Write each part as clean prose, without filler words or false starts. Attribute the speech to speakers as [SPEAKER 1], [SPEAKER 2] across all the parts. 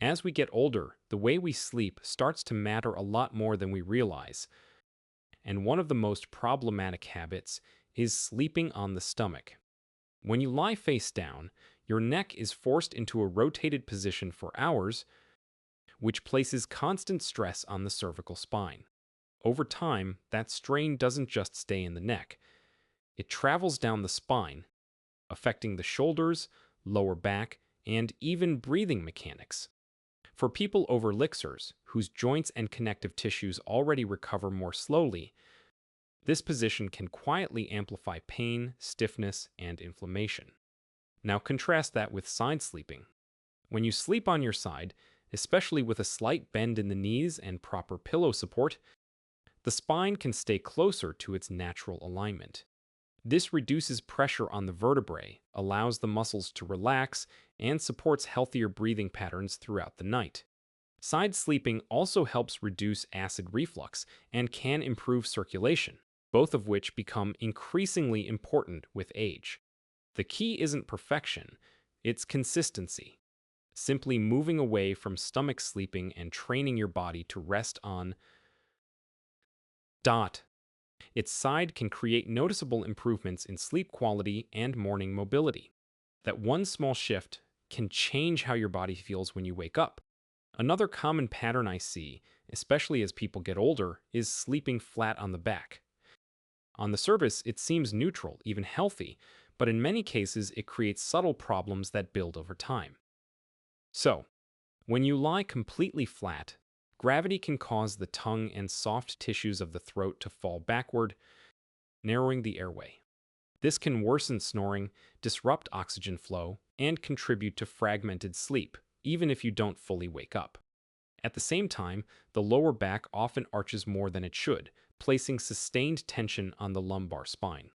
[SPEAKER 1] As we get older, the way we sleep starts to matter a lot more than we realize, and one of the most problematic habits is sleeping on the stomach. When you lie face down, your neck is forced into a rotated position for hours, which places constant stress on the cervical spine. Over time, that strain doesn't just stay in the neck, it travels down the spine, affecting the shoulders, lower back, and even breathing mechanics. For people over elixers, whose joints and connective tissues already recover more slowly, this position can quietly amplify pain, stiffness, and inflammation. Now contrast that with side sleeping. When you sleep on your side, especially with a slight bend in the knees and proper pillow support, the spine can stay closer to its natural alignment. This reduces pressure on the vertebrae, allows the muscles to relax, and supports healthier breathing patterns throughout the night. Side sleeping also helps reduce acid reflux and can improve circulation, both of which become increasingly important with age. The key isn't perfection, it's consistency. Simply moving away from stomach sleeping and training your body to rest on its side can create noticeable improvements in sleep quality and morning mobility. That one small shift can change how your body feels when you wake up. Another common pattern I see, especially as people get older, is sleeping flat on the back. On the surface, it seems neutral, even healthy, but in many cases, it creates subtle problems that build over time. So, when you lie completely flat, gravity can cause the tongue and soft tissues of the throat to fall backward, narrowing the airway. This can worsen snoring, disrupt oxygen flow, and contribute to fragmented sleep, even if you don't fully wake up. At the same time, the lower back often arches more than it should, placing sustained tension on the lumbar spine.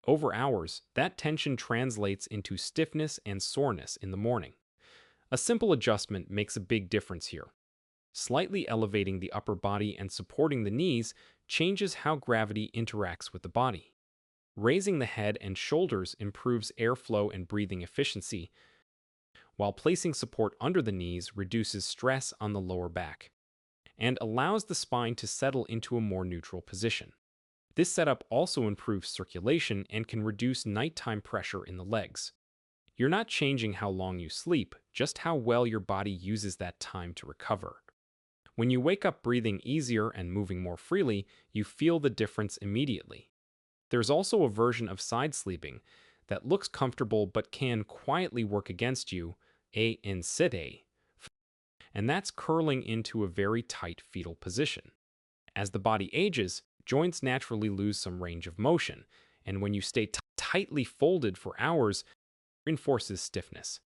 [SPEAKER 1] Over hours, that tension translates into stiffness and soreness in the morning. A simple adjustment makes a big difference here. Slightly elevating the upper body and supporting the knees changes how gravity interacts with the body. Raising the head and shoulders improves airflow and breathing efficiency, while placing support under the knees reduces stress on the lower back and allows the spine to settle into a more neutral position. This setup also improves circulation and can reduce nighttime pressure in the legs. You're not changing how long you sleep, just how well your body uses that time to recover. When you wake up breathing easier and moving more freely, you feel the difference immediately. There's also a version of side sleeping that looks comfortable but can quietly work against you, and that's curling into a very tight fetal position. As the body ages, joints naturally lose some range of motion, and when you stay tightly folded for hours, it reinforces stiffness.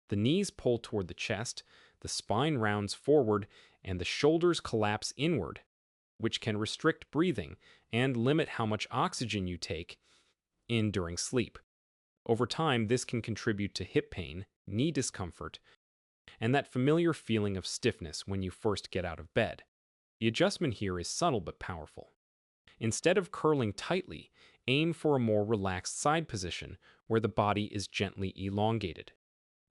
[SPEAKER 1] The knees pull toward the chest, the spine rounds forward, and the shoulders collapse inward, which can restrict breathing and limit how much oxygen you take in during sleep. Over time, this can contribute to hip pain, knee discomfort, and that familiar feeling of stiffness when you first get out of bed. The adjustment here is subtle but powerful. Instead of curling tightly, aim for a more relaxed side position where the body is gently elongated.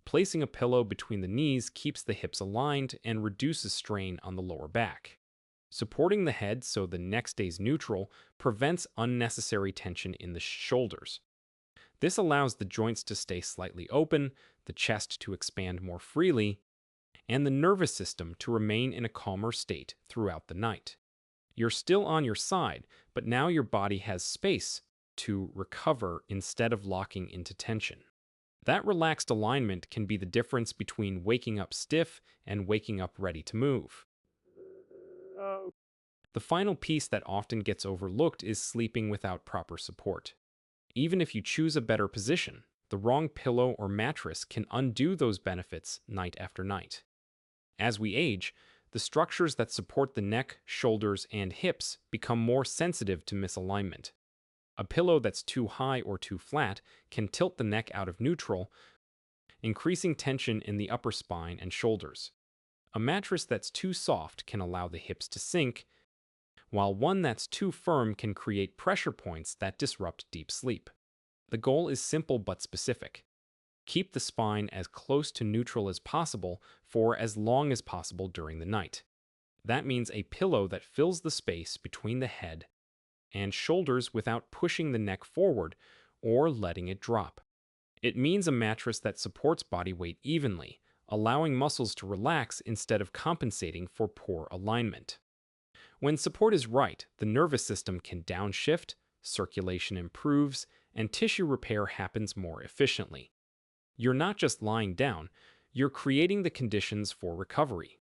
[SPEAKER 1] Placing a pillow between the knees keeps the hips aligned and reduces strain on the lower back. Supporting the head so the neck stays neutral prevents unnecessary tension in the shoulders. This allows the joints to stay slightly open, the chest to expand more freely, and the nervous system to remain in a calmer state throughout the night. You're still on your side, but now your body has space to recover instead of locking into tension. That relaxed alignment can be the difference between waking up stiff and waking up ready to move. The final piece that often gets overlooked is sleeping without proper support. Even if you choose a better position, the wrong pillow or mattress can undo those benefits night after night. As we age, the structures that support the neck, shoulders, and hips become more sensitive to misalignment. A pillow that's too high or too flat can tilt the neck out of neutral, increasing tension in the upper spine and shoulders. A mattress that's too soft can allow the hips to sink, while one that's too firm can create pressure points that disrupt deep sleep. The goal is simple but specific. Keep the spine as close to neutral as possible for as long as possible during the night. That means a pillow that fills the space between the head and shoulders without pushing the neck forward or letting it drop. It means a mattress that supports body weight evenly, allowing muscles to relax instead of compensating for poor alignment. When support is right, the nervous system can downshift, circulation improves, and tissue repair happens more efficiently. You're not just lying down, you're creating the conditions for recovery.